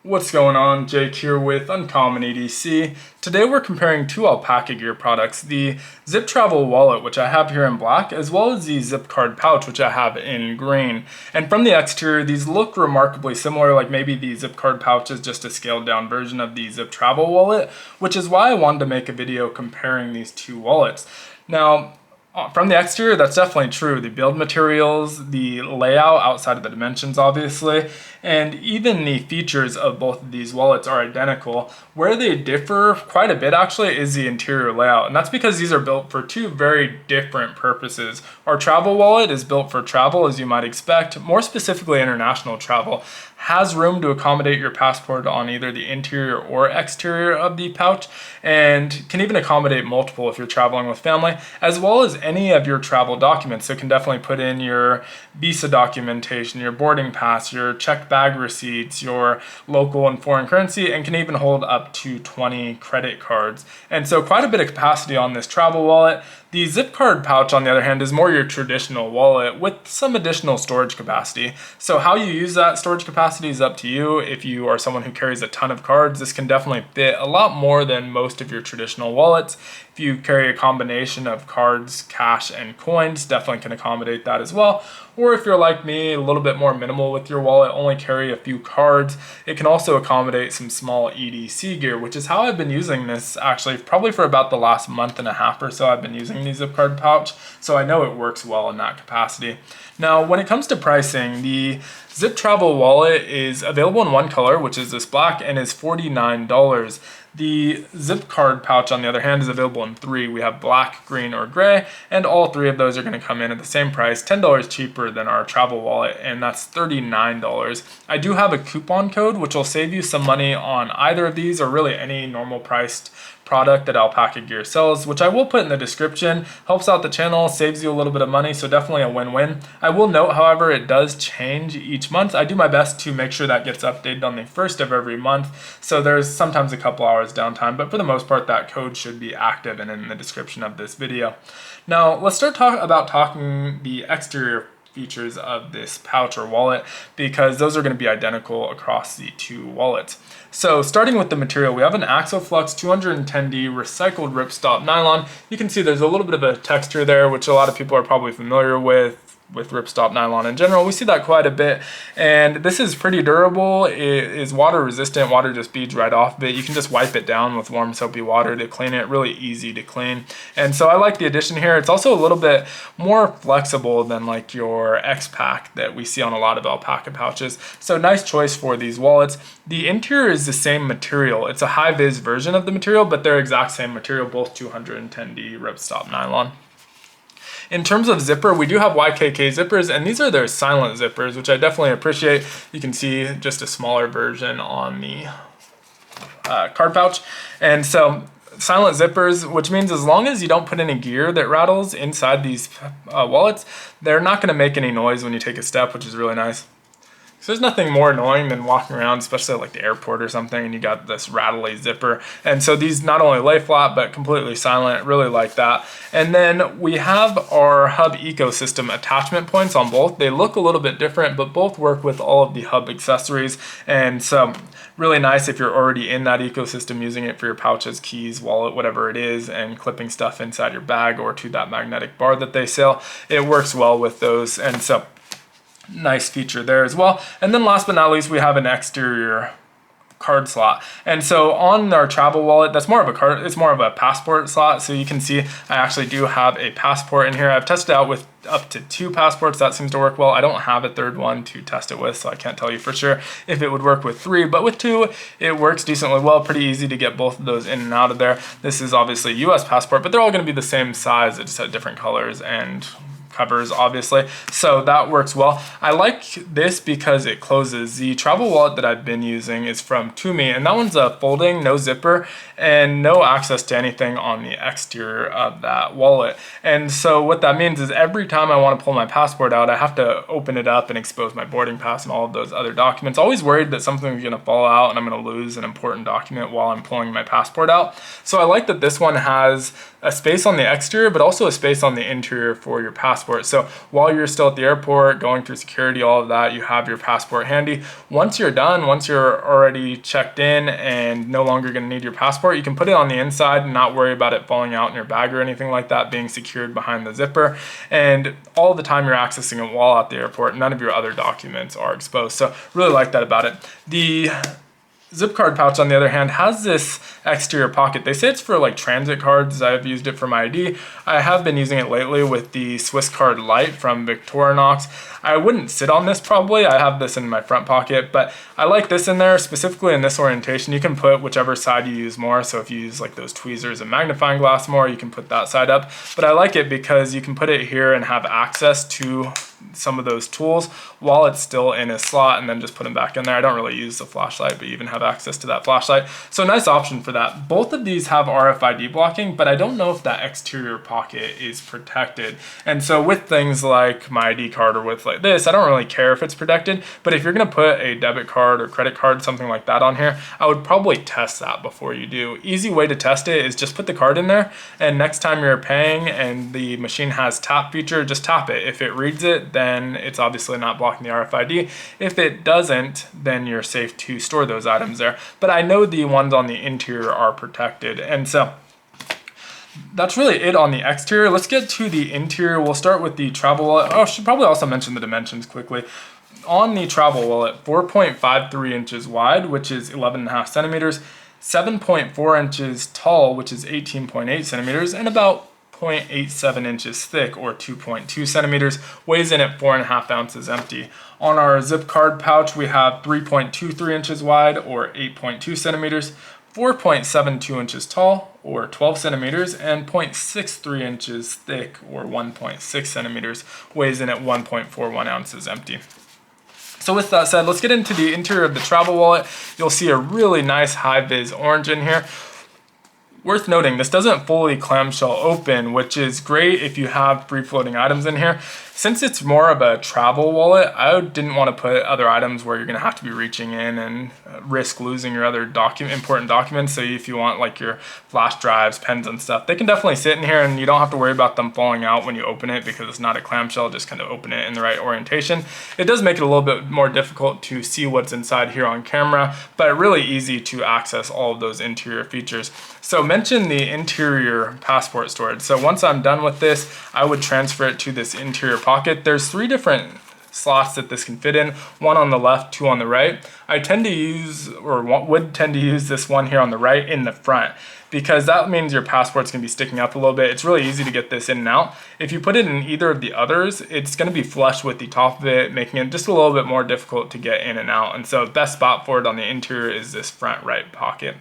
What's going on? Jake here with Uncommon EDC. Today we're comparing two Alpaka gear products, the Zip Travel Wallet, which I have here in black, as well as the Zip Card Pouch, which I have in green. And from the exterior, these look remarkably similar, like maybe the Zip Card Pouch is just a scaled down version of the Zip Travel Wallet, which is why I wanted to make a video comparing these two wallets. Now, from the exterior, that's definitely true. The build materials, the layout outside of the dimensions, obviously, and even the features of both of these wallets are identical. Where they differ quite a bit, actually, is the interior layout. And that's because these are built for two very different purposes. Our travel wallet is built for travel, as you might expect, more specifically international travel. Has room to accommodate your passport on either the interior or exterior of the pouch, and can even accommodate multiple if you're traveling with family, as well as any of your travel documents. So it can definitely put in your visa documentation, your boarding pass, your checked bag receipts, your local and foreign currency, and can even hold up to 20 credit cards. And so quite a bit of capacity on this travel wallet. The Zip Card Pouch, on the other hand, is more your traditional wallet with some additional storage capacity. So how you use that storage capacity is up to you. If you are someone who carries a ton of cards, this can definitely fit a lot more than most of your traditional wallets. If you carry a combination of cards, cash, and coins, definitely can accommodate that as well. Or if you're like me, a little bit more minimal with your wallet, only carry a few cards, it can also accommodate some small EDC gear, which is how I've been using this actually probably for about the last month and a half or so. I've been using the Zip Card Pouch, so I know it works well in that capacity. Now, when it comes to pricing, the Zip Travel Wallet is available in one color, which is this black, and is $49. The Zip Card Pouch, on the other hand, is available in three. We have black, green, or gray, and all three of those are going to come in at the same price, $10 cheaper than our travel wallet, and that's $39. I do have a coupon code, which will save you some money on either of these, or really any normal priced product that Alpaka Gear sells, which I will put in the description. Helps out the channel, saves you a little bit of money, so definitely a win-win. I will note, however, it does change each month. I do my best to make sure that gets updated on the first of every month, so there's sometimes a couple hours downtime, but for the most part, that code should be active and in the description of this video. Now, let's start talking the exterior features of this pouch or wallet, because those are going to be identical across the two wallets. So starting with the material, we have an Axoflux 210D recycled ripstop nylon. You can see there's a little bit of a texture there, which a lot of people are probably familiar with ripstop nylon in general. We see that quite a bit, and this is pretty durable. It is water resistant. Water just beads right off of it. You can just wipe it down with warm soapy water to clean it. Really easy to clean, and so I like the addition here. It's also a little bit more flexible than like your X-Pack that we see on a lot of Alpaka pouches, so nice choice for these wallets. The interior is the same material. It's a high-vis version of the material, but they're exact same material, both 210D ripstop nylon. In terms of zipper, we do have YKK zippers, and these are their silent zippers, which I definitely appreciate. You can see just a smaller version on the card pouch. And so silent zippers, which means as long as you don't put any gear that rattles inside these wallets, they're not gonna make any noise when you take a step, which is really nice. So there's nothing more annoying than walking around, especially at like the airport or something, and you got this rattly zipper. And so these not only lay flat, but completely silent. Really like that. And then we have our hub ecosystem attachment points on both. They look a little bit different, but both work with all of the hub accessories. And so really nice if you're already in that ecosystem, using it for your pouches, keys, wallet, whatever it is, and clipping stuff inside your bag or to that magnetic bar that they sell. It works well with those. And so nice feature there as well. And then last but not least, we have an exterior card slot. And so on our travel wallet, that's more of a card, it's more of a passport slot. So you can see I actually do have a passport in here. I've tested out with up to 2 passports. That seems to work well. I don't have a third one to test it with, so I can't tell you for sure if it would work with 3, but with 2, it works decently well. Pretty easy to get both of those in and out of there. This is obviously a US passport, but they're all going to be the same size. It just had different colors and covers, obviously, so that works well. I like this because it closes. The travel wallet that I've been using is from Tumi, and that one's a folding, no zipper, and no access to anything on the exterior of that wallet. And so what that means is every time I want to pull my passport out, I have to open it up and expose my boarding pass and all of those other documents. Always worried that something's going to fall out and I'm going to lose an important document while I'm pulling my passport out. So I like that this one has a space on the exterior, but also a space on the interior for your passport. passport. So while you're still at the airport, going through security, all of that, you have your passport handy. Once you're done, once you're already checked in and no longer going to need your passport, you can put it on the inside and not worry about it falling out in your bag or anything like that, being secured behind the zipper. And all the time you're accessing it while at the airport, none of your other documents are exposed. So really like that about it. The zip card pouch, on the other hand, has this exterior pocket. They say it's for like transit cards. I've used it for my ID. I have been using it lately with the Swiss Card Lite from Victorinox. I wouldn't sit on this probably. I have this in my front pocket, but I like this in there, specifically in this orientation. You can put whichever side you use more. So if you use like those tweezers and magnifying glass more, you can put that side up. But I like it because you can put it here and have access to some of those tools while it's still in a slot, and then just put them back in there. I don't really use the flashlight, but you even have access to that flashlight. So nice option for that. Both of these have RFID blocking, but I don't know if that exterior pocket is protected. And so with things like my ID card or with like this, I don't really care if it's protected, but if you're gonna put a debit card or credit card, something like that on here, I would probably test that before you do. Easy way to test it is just put the card in there, and next time you're paying and the machine has tap feature, just tap it. If it reads it, then it's obviously not blocking the RFID. If it doesn't, then you're safe to store those items there. But I know the ones on the interior are protected. And so that's really it on the exterior. Let's get to the interior. We'll start with the travel wallet. Oh, I should probably also mention the dimensions quickly. On the travel wallet, 4.53 inches wide, which is 11.5 centimeters, 7.4 inches tall, which is 18.8 centimeters, and about 0.87 inches thick, or 2.2 centimeters, weighs in at 4.5 ounces empty. On our zip card pouch, we have 3.23 inches wide, or 8.2 centimeters, 4.72 inches tall, or 12 centimeters, and 0.63 inches thick, or 1.6 centimeters, weighs in at 1.41 ounces empty. So with that said, let's get into the interior of the travel wallet. You'll see a really nice high-vis orange in here. Worth noting, this doesn't fully clamshell open, which is great if you have free-floating items in here. Since it's more of a travel wallet, I didn't want to put other items where you're going to have to be reaching in and risk losing your other important documents. So if you want like your flash drives, pens and stuff, they can definitely sit in here and you don't have to worry about them falling out when you open it because it's not a clamshell. Just kind of open it in the right orientation. It does make it a little bit more difficult to see what's inside here on camera, but really easy to access all of those interior features. So mention the interior passport storage. So once I'm done with this, I would transfer it to this interior pocket. There's 3 different slots that this can fit in, 1 on the left, 2 on the right. I tend to use, or would tend to use this one here on the right in the front, because that means your passport's gonna be sticking up a little bit. It's really easy to get this in and out. If you put it in either of the others, it's gonna be flush with the top of it, making it just a little bit more difficult to get in and out. And so the best spot for it on the interior is this front right pocket.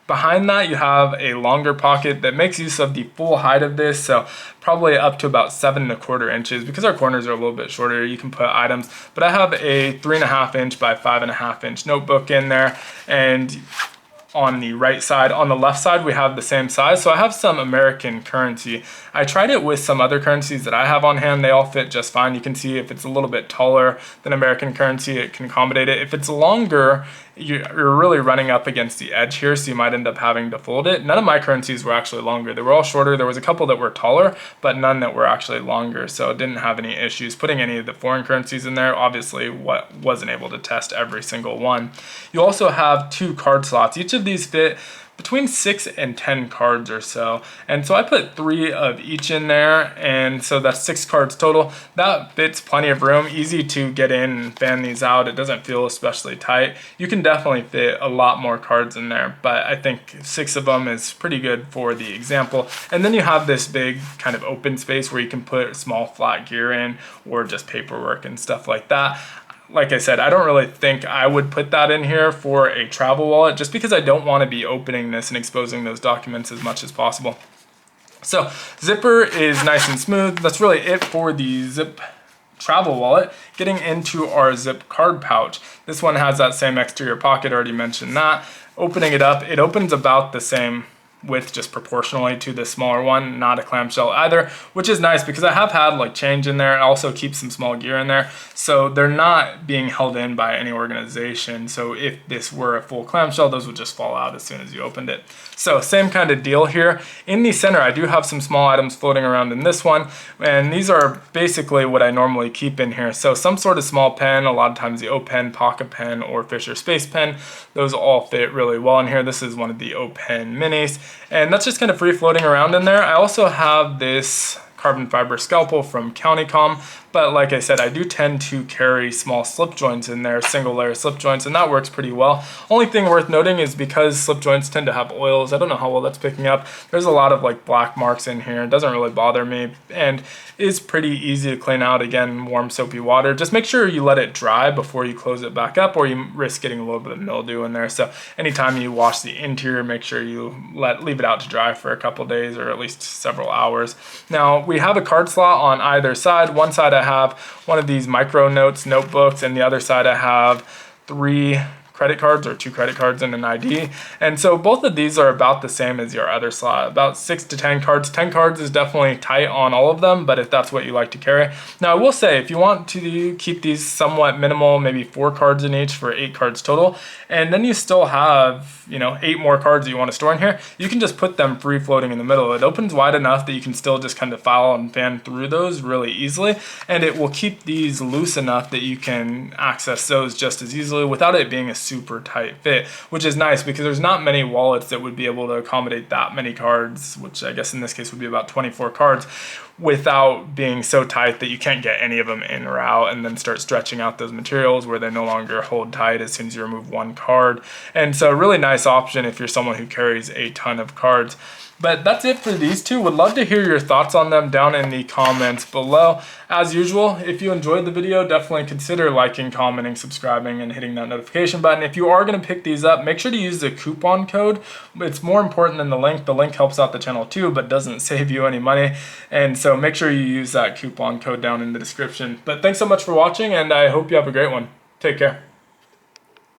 Behind that, you have a longer pocket that makes use of the full height of this, so probably up to about 7.25 inches. Because our corners are a little bit shorter, you can put items, but I have a 3.5 inch by 5.5 inch notebook in there, and on the right side. On the left side, we have the same size. So I have some American currency. I tried it with some other currencies that I have on hand. They all fit just fine. You can see if it's a little bit taller than American currency, it can accommodate it. If it's longer, you're really running up against the edge here, so you might end up having to fold it. None of my currencies were actually longer. They were all shorter. There was a couple that were taller, but none that were actually longer, so it didn't have any issues putting any of the foreign currencies in there. Obviously, wasn't able to test every single one. You also have 2 card slots. Each of these fit between 6 and 10 cards or so. And so I put 3 of each in there, and so that's 6 cards total. That fits plenty of room, easy to get in and fan these out. It doesn't feel especially tight. You can definitely fit a lot more cards in there, but I think 6 of them is pretty good for the example. And then you have this big kind of open space where you can put small flat gear in or just paperwork and stuff like that. Like I said, I don't really think I would put that in here for a travel wallet just because I don't want to be opening this and exposing those documents as much as possible. So zipper is nice and smooth. That's really it for the zip travel wallet. Getting into our zip card pouch. This one has that same exterior pocket, already mentioned that. Opening it up, it opens about the same width just proportionally to the smaller one, not a clamshell either, which is nice because I have had like change in there. It also keeps some small gear in there, so they're not being held in by any organization. So if this were a full clamshell, those would just fall out as soon as you opened it. So same kind of deal here. In the center, I do have some small items floating around in this one, and these are basically what I normally keep in here. So some sort of small pen, a lot of times the O pen, pocket pen, or Fisher Space Pen, those all fit really well in here. This is one of the O pen minis, and that's just kind of free floating around in there. I also have this carbon fiber scalpel from Countycom, but like I said, I do tend to carry small slip joints in there, single layer slip joints, and that works pretty well. Only thing worth noting is because slip joints tend to have oils, I don't know how well that's picking up, there's a lot of like black marks in here. It doesn't really bother me and is pretty easy to clean out. Again, warm soapy water. Just make sure you let it dry before you close it back up, or you risk getting a little bit of mildew in there. So anytime you wash the interior, make sure you leave it out to dry for a couple days or at least several hours. Now we have a card slot on either side. One side I have one of these micro notes notebooks, and the other side I have 3 credit cards or 2 credit cards and an ID. And so both of these are about the same as your other slot, about 6 to 10 cards. 10 cards is definitely tight on all of them, but if that's what you like to carry. Now I will say, if you want to keep these somewhat minimal, maybe 4 cards in each for 8 cards total, and then you still have, 8 more cards that you want to store in here, you can just put them free floating in the middle. It opens wide enough that you can still just kind of file and fan through those really easily, and it will keep these loose enough that you can access those just as easily without it being a super tight fit, which is nice because there's not many wallets that would be able to accommodate that many cards, which I guess in this case would be about 24 cards, without being so tight that you can't get any of them in or out and then start stretching out those materials where they no longer hold tight as soon as you remove one card. And so a really nice option if you're someone who carries a ton of cards. But that's it for these two. Would love to hear your thoughts on them down in the comments below. As usual, if you enjoyed the video, definitely consider liking, commenting, subscribing, and hitting that notification button. If you are going to pick these up, make sure to use the coupon code. It's more important than the link. The link helps out the channel too, but doesn't save you any money. And so make sure you use that coupon code down in the description. But thanks so much for watching, and I hope you have a great one. Take care.